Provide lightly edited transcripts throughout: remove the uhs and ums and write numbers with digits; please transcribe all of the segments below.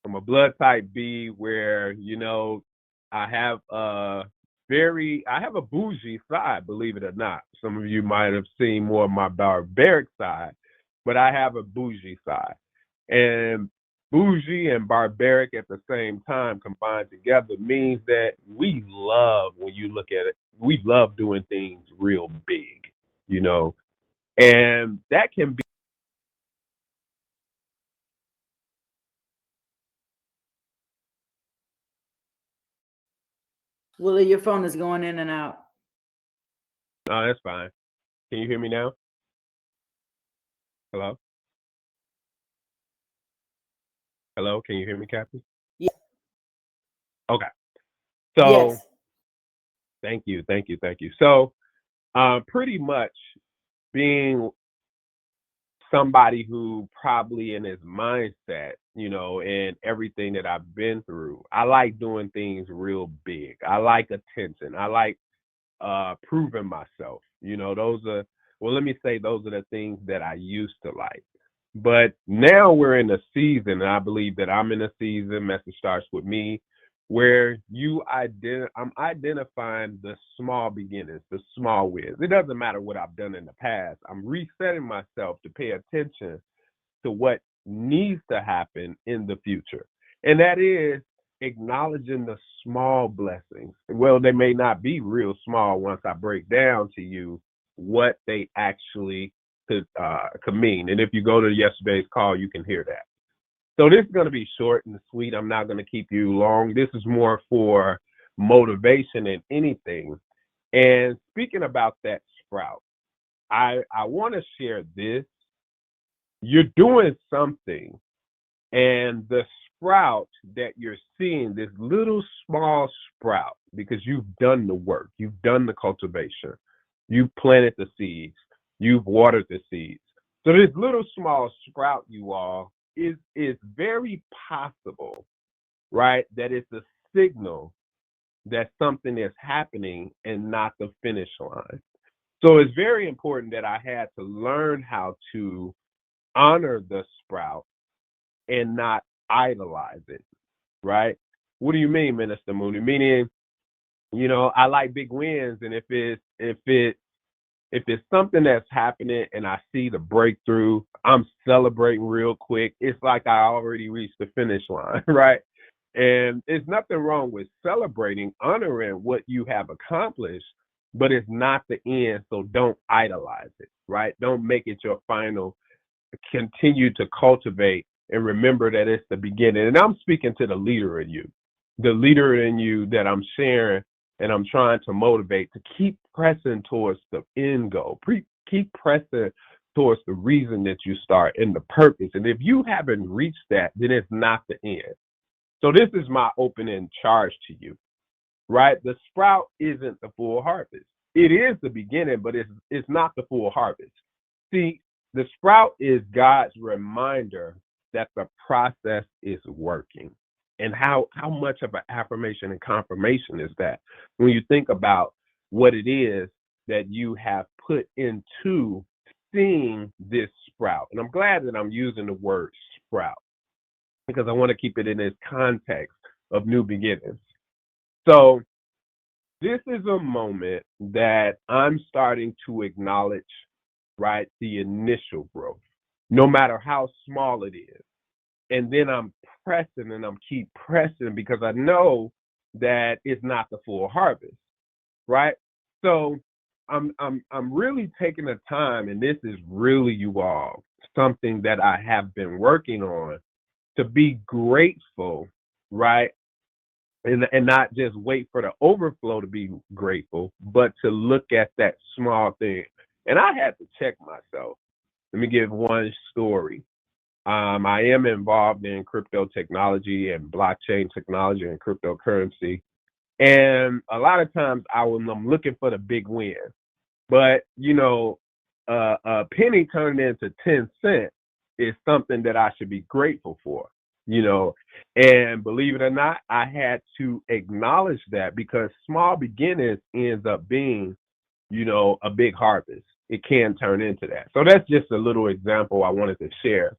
I'm a blood type B where, I have I have a bougie side, believe it or not. Some of you might have seen more of my barbaric side, but I have a bougie side. And bougie and barbaric at the same time combined together means that we love, when you look at it, we love doing things real big, you know, and that can be. Willie, your phone is going in and out. Oh, that's fine. Can you hear me now? Hello? Hello? Can you hear me, Captain? Yeah. Okay. So Yes. thank you, thank you, thank you. So pretty much being somebody who probably in his mindset, and everything that I've been through, I like doing things real big. I like attention. I like proving myself. Those are, well, let me say those are the things that I used to like. But now we're in a season, and I believe that I'm in a season, message starts with me, where I'm identifying the small beginnings, the small wins. It doesn't matter what I've done in the past. I'm resetting myself to pay attention to what needs to happen in the future. And that is acknowledging the small blessings. Well, they may not be real small once I break down to you what they actually could mean. And if you go to yesterday's call, you can hear that. So this is going to be short and sweet. I'm not going to keep you long. This is more for motivation than anything. And speaking about that sprout, I want to share this. You're doing something, and the sprout that you're seeing, this little small sprout, because you've done the work, you've done the cultivation, you've planted the seeds, you've watered the seeds. So this little small sprout, you all, is very possible, right? That it's a signal that something is happening and not the finish line. So it's very important that I had to learn how to honor the sprout and not idolize it, right? What do you mean, Minister Mooney? Meaning, I like big wins, and if it's something that's happening and I see the breakthrough, I'm celebrating real quick. It's like I already reached the finish line, right? And there's nothing wrong with celebrating, honoring what you have accomplished, but it's not the end. So don't idolize it, right? Don't make it your final. Continue to cultivate and remember that it's the beginning. And I'm speaking to the leader in you that I'm sharing, and I'm trying to motivate to keep pressing towards the end goal. Keep pressing towards the reason that you start and the purpose. And if you haven't reached that, then it's not the end. So this is my opening charge to you, right? The sprout isn't the full harvest. It is the beginning, but it's not the full harvest. See, the sprout is God's reminder that the process is working. And how much of an affirmation and confirmation is that when you think about what it is that you have put into seeing this sprout. And I'm glad that I'm using the word sprout because I want to keep it in this context of new beginnings. So this is a moment that I'm starting to acknowledge, right, the initial growth, no matter how small it is. And then I'm pressing and I'm keep pressing because I know that it's not the full harvest, right? So I'm really taking the time, and this is really, you all, something that I have been working on, to be grateful, right? And not just wait for the overflow to be grateful, but to look at that small thing. And I had to check myself. Let me give one story. I am involved in crypto technology and blockchain technology and cryptocurrency. And a lot of times I'm looking for the big win. But, a penny turned into 10 cents is something that I should be grateful for, And believe it or not, I had to acknowledge that because small beginnings ends up being, a big harvest. It can turn into that. So that's just a little example I wanted to share.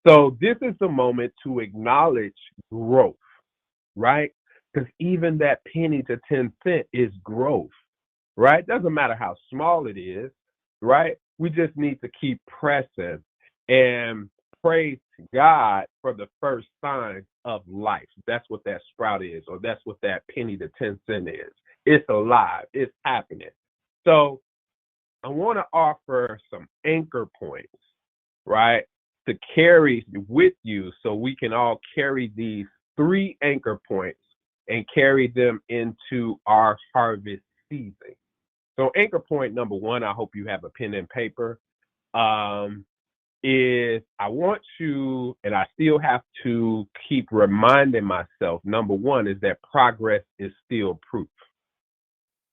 So this is the moment to acknowledge growth, right? Because even that penny to 10 cent is growth, right? Doesn't matter how small it is, right? We just need to keep pressing and praise God for the first sign of life. That's what that sprout is, or that's what that penny to 10 cent is. It's alive, it's happening. So I want to offer some anchor points, right, to carry with you so we can all carry these 3 anchor points and carry them into our harvest season. So anchor point number 1, I hope you have a pen and paper, is I want you, and I still have to keep reminding myself, number 1 is that progress is still proof.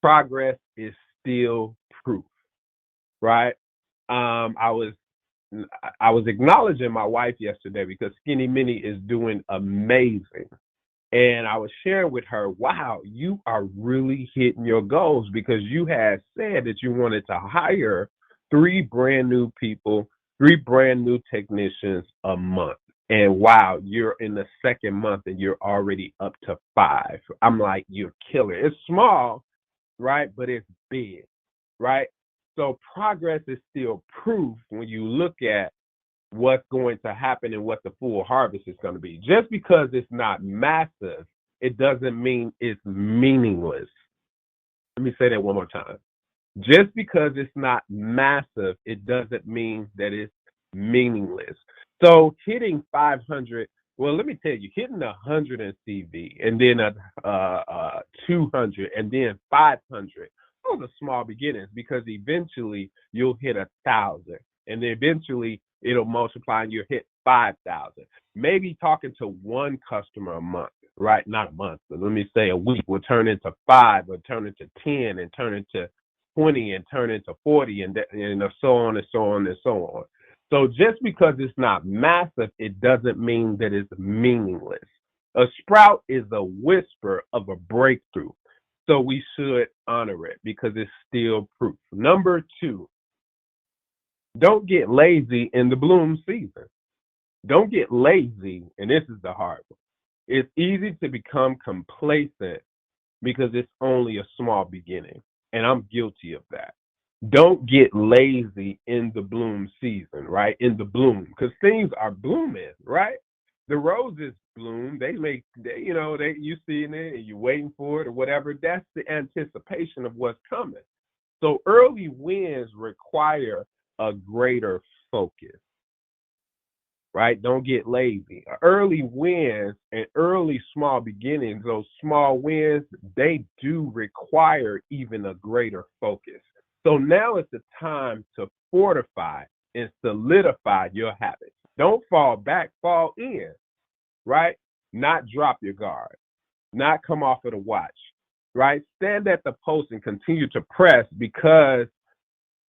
Progress is still proof, right? I was acknowledging my wife yesterday because Skinny Minnie is doing amazing. And I was sharing with her, wow, you are really hitting your goals because you had said that you wanted to hire 3 brand new people, 3 brand new technicians a month. And wow, you're in the 2nd month and you're already up to 5. I'm like, you're killing it. It's small, right? But it's big, right? So progress is still proof when you look at what's going to happen and what the full harvest is going to be. Just because it's not massive, it doesn't mean it's meaningless. Let me say that one more time. Just because it's not massive, it doesn't mean that it's meaningless. So hitting 500, well, let me tell you, hitting 100 in CV and then 200 and then 500, those are small beginnings because eventually you'll hit 1,000 and then eventually it'll multiply and you'll hit 5,000. Maybe talking to one customer a month, right? Not a month, but let me say a week will turn into 5 or turn into 10 and turn into 20 and turn into 40 and so on and so on and so on. So just because it's not massive, it doesn't mean that it's meaningless. A sprout is a whisper of a breakthrough. So we should honor it because it's still proof. Number 2, don't get lazy in the bloom season. Don't get lazy, and this is the hard one. It's easy to become complacent because it's only a small beginning, and I'm guilty of that. Don't get lazy in the bloom season, right? In the bloom, because things are blooming, right? The roses bloom. You seeing it and you're waiting for it or whatever. That's the anticipation of what's coming. So early wins require a greater focus, right? Don't get lazy. Early wins and early small beginnings, those small wins, they do require even a greater focus. So now is the time to fortify and solidify your habits. Don't fall back, fall in, right? Not drop your guard, not come off of the watch, right? Stand at the post and continue to press because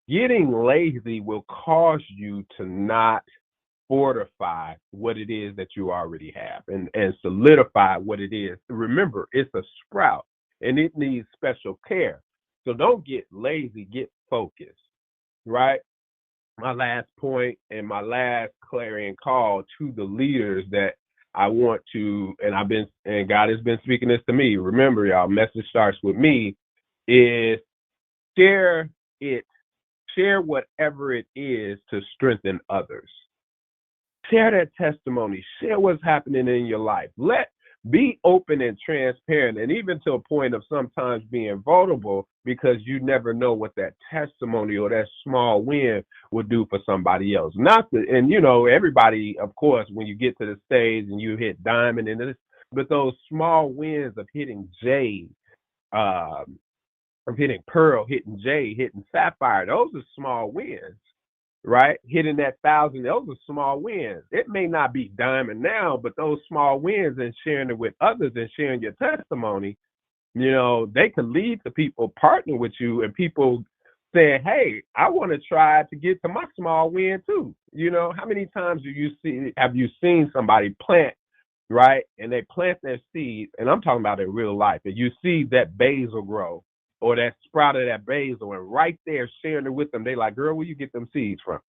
getting lazy will cause you to not fortify what it is that you already have and solidify what it is. Remember, it's a sprout and it needs special care. So don't get lazy, get focused, right? My last point and my last clarion call to the leaders that I want to, and God has been speaking this to me. Remember, y'all, message starts with me, is share it. Share whatever it is to strengthen others. Share that testimony. Share what's happening in your life. Be open and transparent, and even to a point of sometimes being vulnerable, because you never know what that testimony or that small win will do for somebody else. Everybody, of course, when you get to the stage and you hit diamond and this, but those small wins of hitting jade, of hitting pearl, hitting jade, hitting sapphire, those are small wins, right? Hitting that 1,000, those are small wins. It may not be diamond now, but those small wins and sharing it with others and sharing your testimony, they could lead to people partnering with you and people saying, hey, I want to try to get to my small win too. How many times have you seen somebody plant, right? And they plant their seed, and I'm talking about in real life, and you see that basil grow or that sprout of that basil, and right there sharing it with them, they like, girl, where you get them seeds from?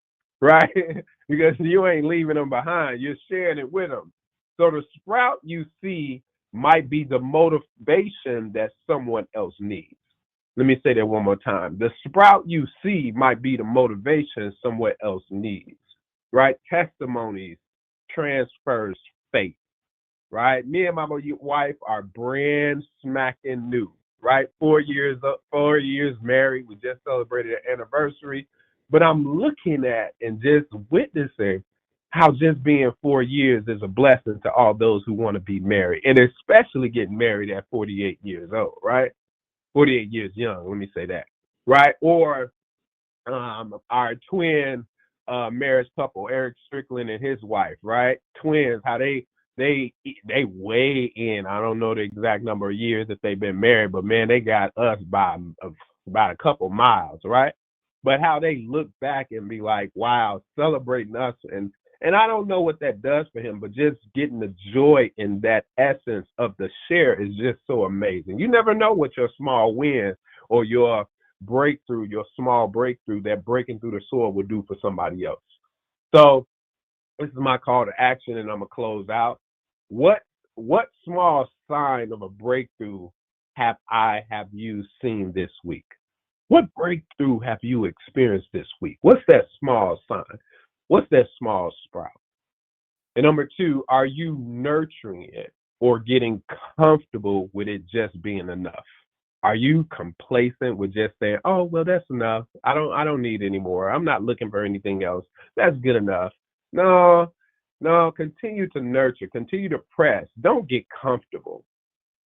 right? Because you ain't leaving them behind. You're sharing it with them. So the sprout you see might be the motivation that someone else needs. Let me say that one more time. The sprout you see might be the motivation someone else needs, right? Testimonies transfers faith, right? Me and my wife are brand smacking new, right? 4 years up, 4 years married. We just celebrated an anniversary. But I'm looking at and just witnessing how just being 4 years is a blessing to all those who want to be married, and especially getting married at 48 years old, right? 48 years young, let me say that, right? Or our twin marriage couple, Eric Strickland and his wife, right? Twins, how they weigh in. I don't know the exact number of years that they've been married, but man, they got us by about a couple miles, right? But how they look back and be like, wow, celebrating us, and I don't know what that does for him, but just getting the joy in that essence of the share is just so amazing. You never know what your small win or your breakthrough, your small breakthrough, that breaking through the soil will do for somebody else. So this is my call to action, and I'm gonna close out. What what small sign of a breakthrough have you seen this week? What breakthrough have you experienced this week? What's that small sign? What's that small sprout? And number two, are you nurturing it or getting comfortable with it just being enough? Are you complacent with just saying, "Oh, well, that's enough. I don't need any more. I'm not looking for anything else. That's good enough." No, no, continue to nurture, continue to press. Don't get comfortable.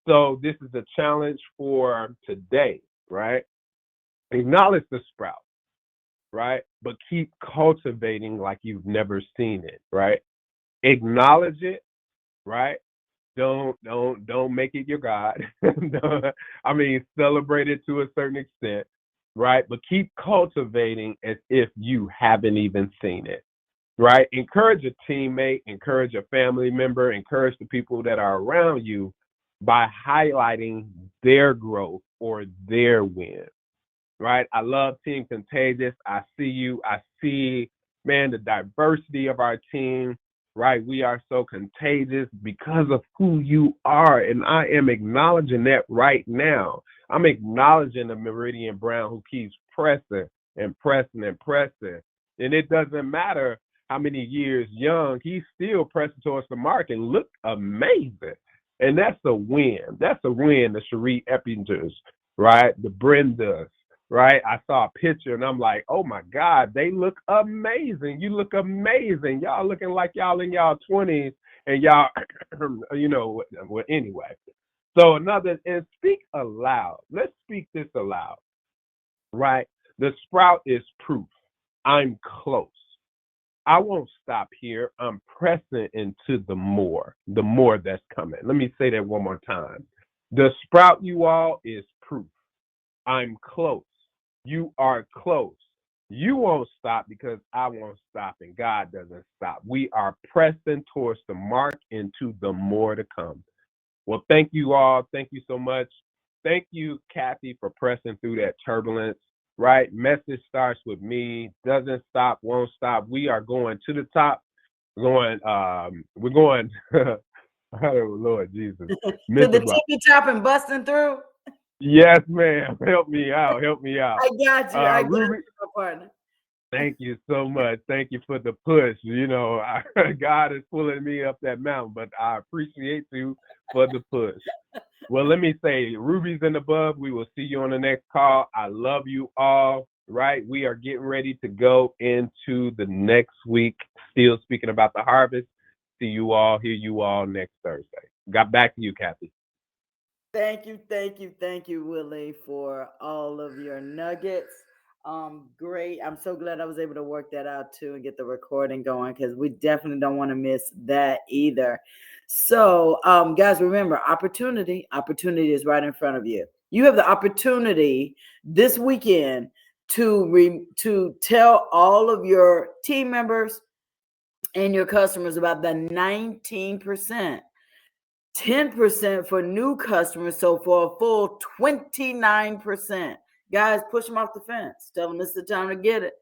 So this is a challenge for today, right? Acknowledge the sprout, right? But keep cultivating like you've never seen it, right? Acknowledge it, right? Don't make it your God. I mean, celebrate it to a certain extent, right? But keep cultivating as if you haven't even seen it, right? Encourage a teammate, encourage a family member, encourage the people that are around you by highlighting their growth or their win, right? I love Team Contagious. I see you. I see, man, the diversity of our team, right? We are so contagious because of who you are. And I am acknowledging that right now. I'm acknowledging the Meridian Brown who keeps pressing and pressing and pressing. And it doesn't matter how many years young, he's still pressing towards the mark and look amazing. And that's a win. That's a win. The Cherie Eppingers, right? The Brendas, right? I saw a picture and I'm like, oh my God, they look amazing. You look amazing. Y'all looking like y'all in y'all 20s and y'all, well, anyway. So another, and speak aloud. Let's speak this aloud, right? The sprout is proof. I'm close. I won't stop here. I'm pressing into the more that's coming. Let me say that one more time. The sprout, you all, is proof. I'm close. You are close. You won't stop because I won't stop and God doesn't stop. We are pressing towards the mark into the more to come. Well, thank you all. Thank you so much. Thank you, Kathy, for pressing through that turbulence, right? Message starts with me, doesn't stop, won't stop. We are going to the top. We're going, oh, Lord Jesus. To the tippy top and busting through. Yes, ma'am. Help me out. Help me out. I got you. I got Ruby, you, my partner. thank you so much. Thank you for the push. God is pulling me up that mountain, but I appreciate you for the push. Well, let me say, Ruby's and above, we will see you on the next call. I love you all, right? We are getting ready to go into the next week, still speaking about the harvest. See you all, hear you all next Thursday. Got back to you, Kathy. Thank you, Willie, for all of your nuggets. Great. I'm so glad I was able to work that out too and get the recording going because we definitely don't want to miss that either. So, guys, remember, opportunity is right in front of you. You have the opportunity this weekend to tell all of your team members and your customers about the 19%. 10% for new customers, so for a full 29%. Guys, push them off the fence. Tell them it's the time to get it.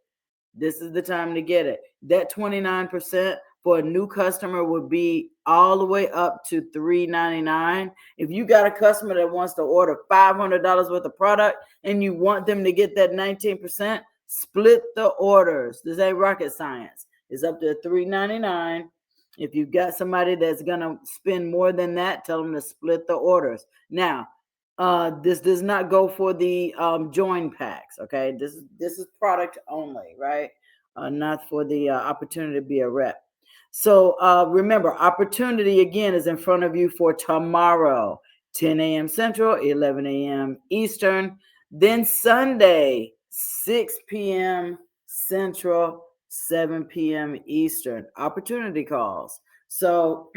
this is the time to get it. That 29% for a new customer would be all the way up to $399. If you got a customer that wants to order $500 worth of product and you want them to get that 19%, split the orders. This ain't rocket science. It's up to $399. If you got somebody that's gonna spend more than that, tell them to split the orders. Now, this does not go for the join packs. Okay, this is product only, right? Not for the opportunity to be a rep. So remember, opportunity again is in front of you for tomorrow, 10 a.m. Central, 11 a.m. Eastern. Then Sunday, 6 p.m. Central, 7 p.m. Eastern. Opportunity calls. So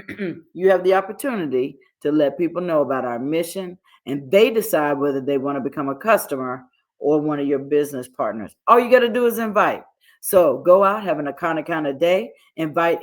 you have the opportunity to let people know about our mission, and they decide whether they want to become a customer or one of your business partners. All you got to do is invite. So go out, have an kind of day, invite.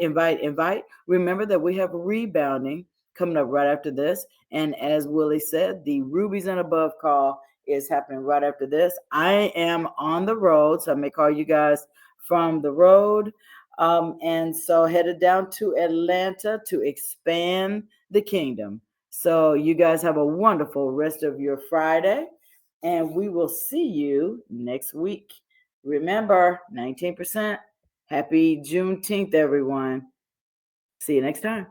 Remember that we have rebounding coming up right after this. And as Willie said, the Rubies and Above call is happening right after this. I am on the road, so I may call you guys from the road. And so headed down to Atlanta to expand the kingdom. So you guys have a wonderful rest of your Friday, and we will see you next week. Remember, 19%. Happy Juneteenth, everyone. See you next time.